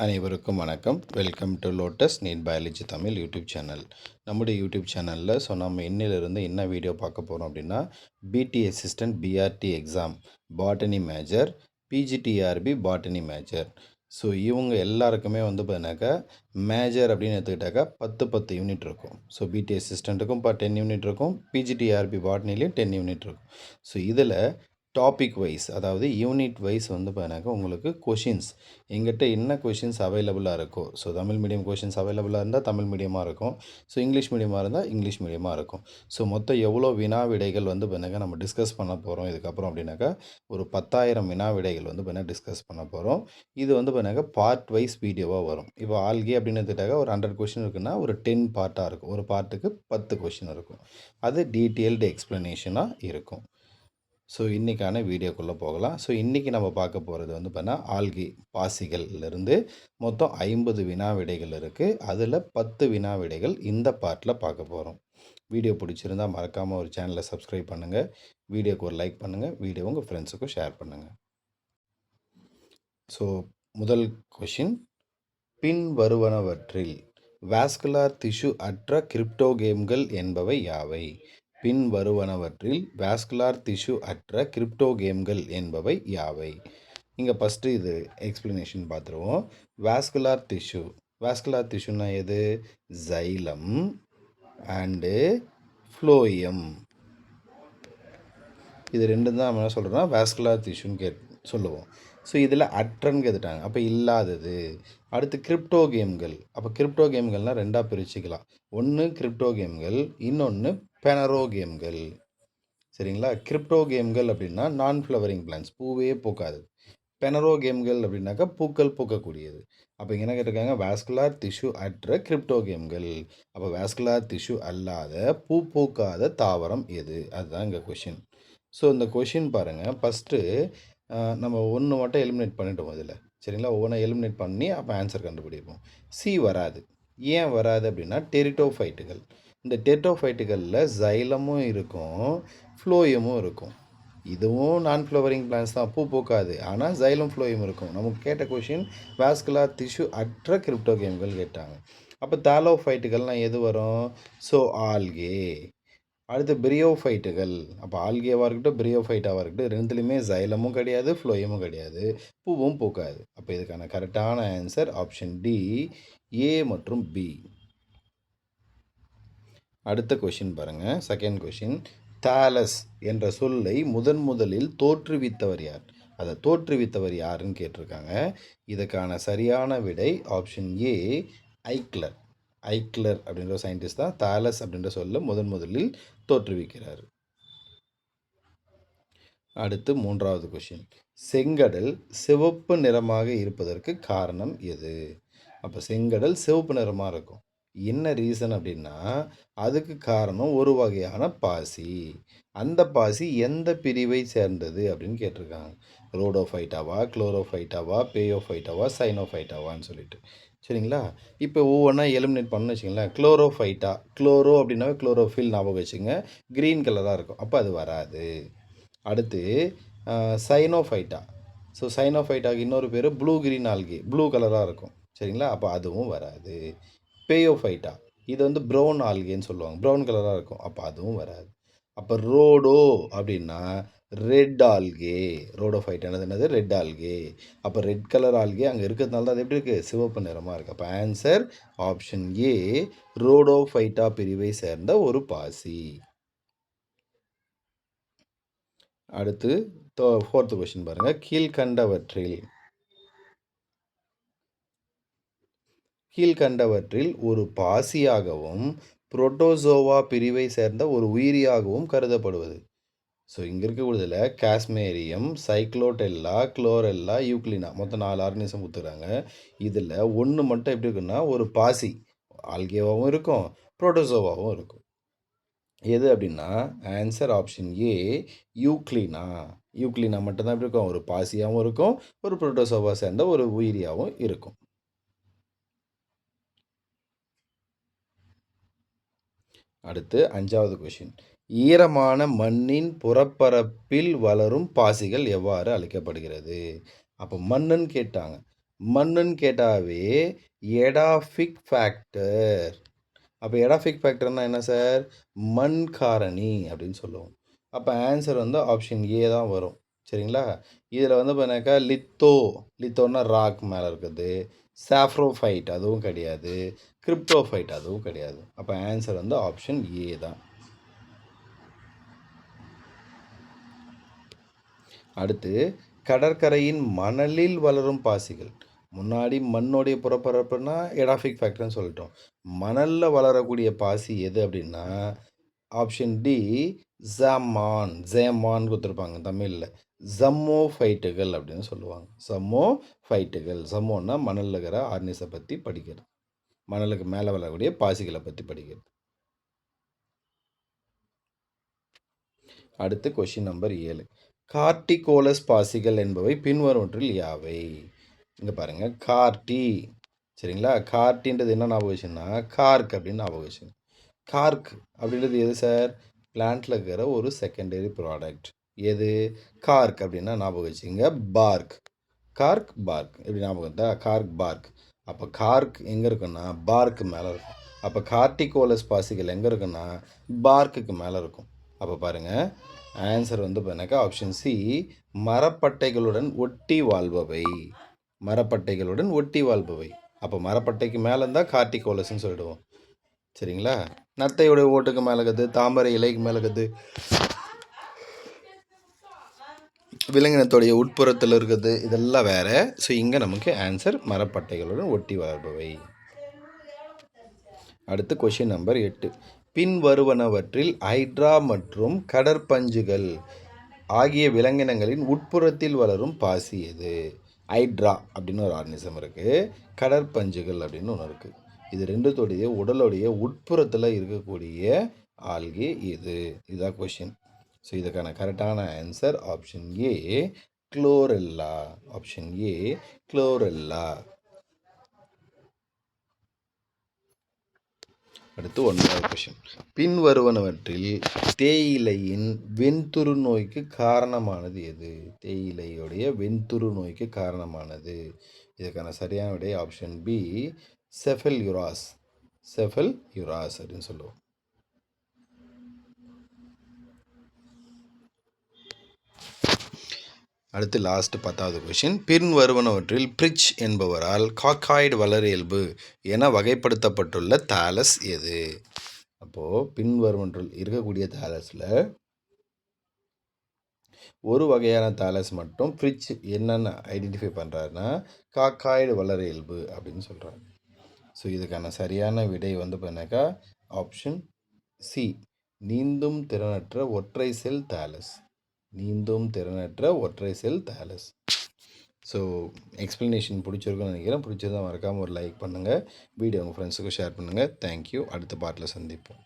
அனைவருக்கும் வணக்கம். Welcome to lotus NEET biology Tamil YouTube channel. நம்முடைய யூடியூப் சேனலில் நம்ம இன்னிலிருந்து என்ன வீடியோ பார்க்க போகிறோம் அப்படின்னா, BT assistant BRT exam botany major, PGTRB botany major. So இவங்க எல்லாருக்குமே பார்த்தீங்கன்னாக்கா மேஜர் அப்படின்னு எடுத்துக்கிட்டாக்கா 10 யூனிட் இருக்கும். ஸோ பிடி அசிஸ்டண்ட்டுக்கும் 10 யூனிட் இருக்கும், பிஜிடிஆர்பி பாட்டனிலையும் 10 யூனிட் இருக்கும். ஸோ இதில் டாபிக் வைஸ், அதாவது யூனிட் வைஸ் பார்த்தீங்கன்னாக்கா உங்களுக்கு கொஷின்ஸ் எங்கிட்ட என்ன கொஷின்ஸ் அவைலபிளாக இருக்கோ, ஸோ தமிழ் மீடியம் கொஷின்ஸ் அவைலபிளாக இருந்தால் தமிழ் மீடியமாக இருக்கும், ஸோ இங்கிலீஷ் மீடியமாக இருந்தால் இங்கிலீஷ் மீடியமாக இருக்கும். ஸோ மொத்தம் எவ்வளோ வினா விடைகள் பார்த்தீங்கன்னா நம்ம டிஸ்கஸ் பண்ண போகிறோம் இதுக்கப்புறம் அப்படின்னாக்கா, ஒரு 10,000 வினா விடைகள் பார்த்தீங்கன்னா டிஸ்கஸ் பண்ண போகிறோம். இது பார்த்தீங்கன்னாக்கா பார்ட் வைஸ் வீடியோவாக வரும். இப்போ ஆல்கே அப்படின்னு எடுத்துக்கிட்டாக்கா ஒரு 100 கொஷின் இருக்குன்னா ஒரு 10 பார்ட்டாக இருக்கும். ஒரு பார்ட்டுக்கு 10 கொஷின் இருக்கும். அது டீட்டெயில்டு எக்ஸ்ப்ளனேஷனாக இருக்கும். ஸோ இன்றைக்கான வீடியோக்குள்ளே போகலாம். ஸோ இன்றைக்கி நம்ம பார்க்க போகிறது பார்த்தீங்கன்னா ஆல்கி பாசிகள்லேருந்து மொத்தம் 50 வினா விடைகள் இருக்குது. அதில் 10 வினா விடைகள் இந்த பார்ட்டில் பார்க்க போகிறோம். வீடியோ பிடிச்சிருந்தால் மறக்காமல் ஒரு சேனலை சப்ஸ்கிரைப் பண்ணுங்கள், வீடியோக்கு ஒரு லைக் பண்ணுங்கள், வீடியோ உங்கள் ஃப்ரெண்ட்ஸுக்கும் ஷேர் பண்ணுங்கள். ஸோ முதல் கொஷின், பின் வருவனவற்றில் வாஸ்குலார் திசு அற்ற கிரிப்டோகேம்கள் என்பவை யாவை? பின் வருவனவற்றில் வாஸ்குலார் திசு அற்ற கிரிப்டோகேம்கள் என்பவை யாவை? இங்கே ஃபஸ்ட்டு இது எக்ஸ்பிளனேஷன் பார்த்துருவோம். வாஸ்குலார் திசுன்னா எது? Xylem and phloem. இது ரெண்டும் தான் நம்ம என்ன சொல்கிறோம்னா வாஸ்குலார் திசுன்னு சொல்லுவோம். ஸோ இதில் அற்றன்னு கேட்டுட்டாங்க, அப்போ இல்லாதது. அடுத்து கிரிப்டோகேம்கள். அப்போ கிரிப்டோகேம்கள்னால் ரெண்டாக பிரிச்சுக்கலாம். ஒன்று கிரிப்டோகேம்கள், இன்னொன்று பெனரோகேம்கள். சரிங்களா? கிரிப்டோகேம்கள் அப்படின்னா நான் ஃப்ளவரிங் பிளான்ஸ், பூவே பூக்காது. பெனரோகேம்கள் அப்படின்னாக்கா பூக்கள் பூக்கக்கூடியது. அப்போ இங்கே என்ன கேட்டிருக்காங்க? வாஸ்குலார் திசு அற்ற கிரிப்டோகேம்கள். அப்போ வாஸ்குலார் திசு அல்லாத பூ பூக்காத தாவரம் எது? அதுதான் இங்கே கொஷின். ஸோ இந்த கொஷின் பாருங்கள், ஃபஸ்ட்டு நம்ம ஒன்று மட்டும் எலிமினேட் பண்ணிட்டோம் இதில். சரிங்களா? ஒவ்வொன்றா எலிமினேட் பண்ணி அப்போ ஆன்சர் கண்டுபிடிப்போம். சி வராது. ஏன் வராது அப்படின்னா டெரிட்டோஃபைட்டுகள். இந்த டெரிட்டோஃபைட்டுகளில் ஜைலமும் இருக்கும், ஃப்ளோயமும் இருக்கும். இதுவும் நான் ஃப்ளவரிங் பிளான்ஸ் தான், பூ பூக்காது. ஆனால் ஜைலம் ஃப்ளோயம் இருக்கும். நமக்கு கேட்ட கொஷின் வாஸ்குலார் திசு அற்ற கிரிப்டோகேம்கள் கேட்டாங்க. அப்போ தாலோஃபைட்டுகள்னால் எது வரும்? So algae. அடுத்து பிரியோஃபைட்டுகள். அப்போ ஆல்கேவாக இருக்கட்டும், பிரியோஃபைட்டாவாக இருக்கட்டும், ரெண்டுலேயுமே ஜைலமும் கிடையாது, ஃப்ளோயமும் கிடையாது, பூவும் பூக்காது. அப்போ இதுக்கான கரெக்டான ஆன்சர் ஆப்ஷன் டி, ஏ மற்றும் பி. அடுத்த கொஷின் பாருங்கள், செகண்ட் கொஷின். தாலஸ் என்ற சொல்லை முதலில் தோற்றுவித்தவர் யார்? அதை தோற்றுவித்தவர் யாருன்னு கேட்டிருக்காங்க. இதுக்கான சரியான விடை ஆப்ஷன் ஏ, ஐக்லர். ஐக்லர் அப்படின்ற சயின்டிஸ்ட் தான் தாலஸ் அப்படின்ற சொல்ல முதலில் தோற்றுவிக்கிறார். அடுத்து மூன்றாவது கொஷின். செங்கடல் சிவப்பு நிறமாக இருப்பதற்கு காரணம் எது? அப்போ செங்கடல் சிவப்பு நிறமாக இருக்கும். என்ன ரீசன் அப்படின்னா அதுக்கு காரணம் ஒரு வகையான பாசி. அந்த பாசி எந்த பிரிவை சேர்ந்தது அப்படின்னு கேட்டிருக்காங்க. ரோடோஃபைட்டாவா, குளோரோஃபைட்டாவா, பேயோஃபைட்டாவா, சைனோஃபைட்டாவான்னு சொல்லிட்டு. சரிங்களா? இப்போ ஒவ்வொன்றா எலிமினேட் பண்ணு வச்சுங்களேன். குளோரோஃபைட்டா, குளோரோ அப்படின்னாவே குளோரோஃபில் ஞாபகம் வச்சுங்க, க்ரீன் கலராக இருக்கும், அப்போ அது வராது. அடுத்து சைனோஃபைட்டா. ஸோ சைனோஃபைட்டாக்கு இன்னொரு பேர் ப்ளூ கிரீன் ஆல்கே, ப்ளூ கலராக இருக்கும். சரிங்களா? அப்போ அதுவும் வராது. பேயோஃபைட்டா, இது ப்ரௌன் ஆல்கேன்னு சொல்லுவாங்க, ப்ரௌன் கலராக இருக்கும், அப்போ அதுவும் வராது. அப்போ ரோடோ அப்படின்னா ரெட் ஆல்கே. ரோடோஃபைட் என்னது? Red algae. அப்போ ரெட் கலர் ஆல்கே அங்கே இருக்கிறதுனால தான் அது எப்படி இருக்குது? சிவப்பு நிறமாக இருக்குது. அப்போ ஆன்சர் ஆப்ஷன் ஏ, ரோடோஃபைட்டா பிரிவை சேர்ந்த ஒரு பாசி. அடுத்து ஃபோர்த்து கொஸ்டின் பாருங்கள். கீழ்கண்டவற்றில் ஒரு பாசியாகவும் புரோட்டோசோவா பிரிவை சேர்ந்த ஒரு உயிரியாகவும் கருதப்படுவது. ஸோ இங்கே இருக்கக்கூடியதில் காஸ்மேரியம், சைக்ளோடெல்லா, குளோரெல்லா, யூக்ளினா, மொத்தம் 4 ஆர்கனிசம் கொடுத்துருக்காங்க. இதில் ஒன்று மட்டும் எப்படி இருக்குன்னா ஒரு பாசி, ஆல்கேவாகவும் இருக்கும், புரோட்டோசோவாகவும் இருக்கும். எது அப்படின்னா answer option A, Euglena. Euglena மட்டும்தான் எப்படி இருக்கும்? ஒரு பாசியாகவும் இருக்கும், ஒரு புரோட்டோசோவா சேர்ந்த ஒரு உயிரியாகவும் இருக்கும். அடுத்து 5வது கொஷின். ஈரமான மண்ணின் புறப்பரப்பில் வளரும் பாசிகள் எவ்வாறு அழைக்கப்படுகிறது? அப்போ மண்ணுன்னு கேட்டாங்க. மண்ணுன்னு கேட்டாவே எடாஃபிக் ஃபேக்டர். அப்போ எடாஃபிக் ஃபேக்டர்னா என்ன சார்? மண் காரணி அப்படின்னு சொல்லுவோம். அப்போ ஆன்சர் வந்து ஆப்ஷன் ஏ தான் வரும். சரிங்களா? இதில் வந்து பார்த்தாக்கா லித்தோன்னா ராக் மேலே இருக்குது. சாஃப்ரோஃபைட் அதுவும் கிடையாது. கிரிப்டோஃபைட் அதுவும் கிடையாது. அப்போ ஆன்சர் வந்து ஆப்ஷன் ஏ தான். அடுத்து கடற்கரையின் மணலில் வளரும் பாசிகள். முன்னாடி மண்ணோடைய புறப்பரப்புனா எடாஃபிக் ஃபேக்டர்னு சொல்லிட்டோம். மணலில் வளரக்கூடிய பாசி எது அப்படின்னா ஆப்ஷன் டி ஜேமான் கொடுத்துருப்பாங்க தமிழில். ஜம்மோஃபைட்டுகள் அப்படின்னு சொல்லுவாங்க. ஜம்மோன்னா மணலில் இருக்கிற ஆர்னிஸை பற்றி படிக்கிறது. மணலுக்கு மேலே வளரக்கூடிய பாசிகளை பற்றி படிக்கிறது. அடுத்து கொஷின் நம்பர் 7. கார்டிகோலஸ் பாசிகள் என்பவை பின்வருவற்றில் யாவை? இங்கே பாருங்கள், கார்டி. சரிங்களா? கார்டின்றது என்ன ஞாபகம் வச்சுன்னா கார்க் அப்படின்னு ஞாபகம் வச்சுங்க. கார்க் அப்படின்றது எது சார்? பிளான்ட்டில் இருக்கிற ஒரு செகண்டரி ப்ராடக்ட். எது? கார்க் அப்படின்னா ஞாபகம் வச்சுங்க பார்க். கார்க் பார்க் எப்படி ஞாபகம் தான்? கார்க் பார்க். அப்போ கார்க் எங்கே இருக்குன்னா பார்க்கு மேலே இருக்கும். அப்போ கார்டிகோலஸ் பாசிகள் எங்கே இருக்குன்னா பார்க்குக்கு மேலே இருக்கும். அப்போ பாருங்கள், ஆன்சர் வந்து பார்த்தீங்கன்னாக்கா ஆப்ஷன் சி மரப்பட்டைகளுடன் ஒட்டி வாழ்பவை. மரப்பட்டைகளுடன் ஒட்டி வாழ்பவை. அப்போ மரப்பட்டைக்கு மேலே இருந்தால் கார்டிகோலஸ்ன்னு சொல்லிடுவோம். சரிங்களா? நத்தையோட ஓட்டுக்கு மேலே இருக்குது, தாமரை இலைக்கு மேலே இருக்குது, விலங்கினத்தோடைய உட்புறத்தில் இருக்குது, இதெல்லாம் வேறு. ஸோ இங்கே நமக்கு ஆன்சர் மரப்பட்டைகளுடன் ஒட்டி வாழ்பவை. அடுத்து கொஷின் நம்பர் 8. பின்வருவனவற்றில் ஹைட்ரா மற்றும் கடற்பஞ்சுகள் ஆகிய விலங்கினங்களின் உட்புறத்தில் வளரும் பாசி எது? ஹைட்ரா அப்படின்னு ஒரு ஆர்னிசம் இருக்குது, கடற்பஞ்சுகள் அப்படின்னு ஒன்று இருக்குது. இது ரெண்டுத்தோடைய உடலுடைய உட்புறத்தில் இருக்கக்கூடிய ஆல்கே இது. இதுதான் கொஷின். ஸோ இதுக்கான கரெக்டான answer option A chlorella. Option A chlorella. அடுத்து 9வது கொஷின். பின்வருவனவற்றில் தேயிலையின் வெண்துரு நோய்க்கு காரணமானது எது? தேயிலையுடைய வெண்துரு நோய்க்கு காரணமானது. இதுக்கான சரியான விடை ஆப்ஷன் பி செஃபல்யூராஸ். செஃபல்யூராஸ் அப்படின்னு சொல்லுவோம். அடுத்து லாஸ்ட் 10வது கொஷின். பின்வருவனவற்றில் பிரிட்ஜ் என்பவரால் காக்காய்டு வளரியல்பு என வகைப்படுத்தப்பட்டுள்ள தாலஸ் எது? அப்போது பின்வருவனற்றில் இருக்கக்கூடிய தாலஸில் ஒரு வகையான தாலஸ் மட்டும் பிரிட்ஜ் என்னென்னு ஐடென்டிஃபை பண்ணுறாருன்னா காக்காய்டு வளரியல்பு அப்படின்னு சொல்கிறாரு. ஸோ இதுக்கான சரியான விடை வந்து பார்த்தீங்கன்னாக்கா ஆப்ஷன் சி நீந்தும் திறனற்ற ஒற்றை செல் தாலஸ். நீந்தும் திறனற்ற ஒற்றை செல் தாலஸ். ஸோ எக்ஸ்ப்ளனேஷன் பிடிச்சிருக்குன்னு நினைக்கிறேன். பிடிச்சிருந்தா மறக்காமல் ஒரு லைக் பண்ணுங்கள். வீடியோ உங்கள் ஃப்ரெண்ட்ஸுக்கும் ஷேர் பண்ணுங்கள். தேங்க்யூ. அடுத்த பார்ட்டில் சந்திப்போம்.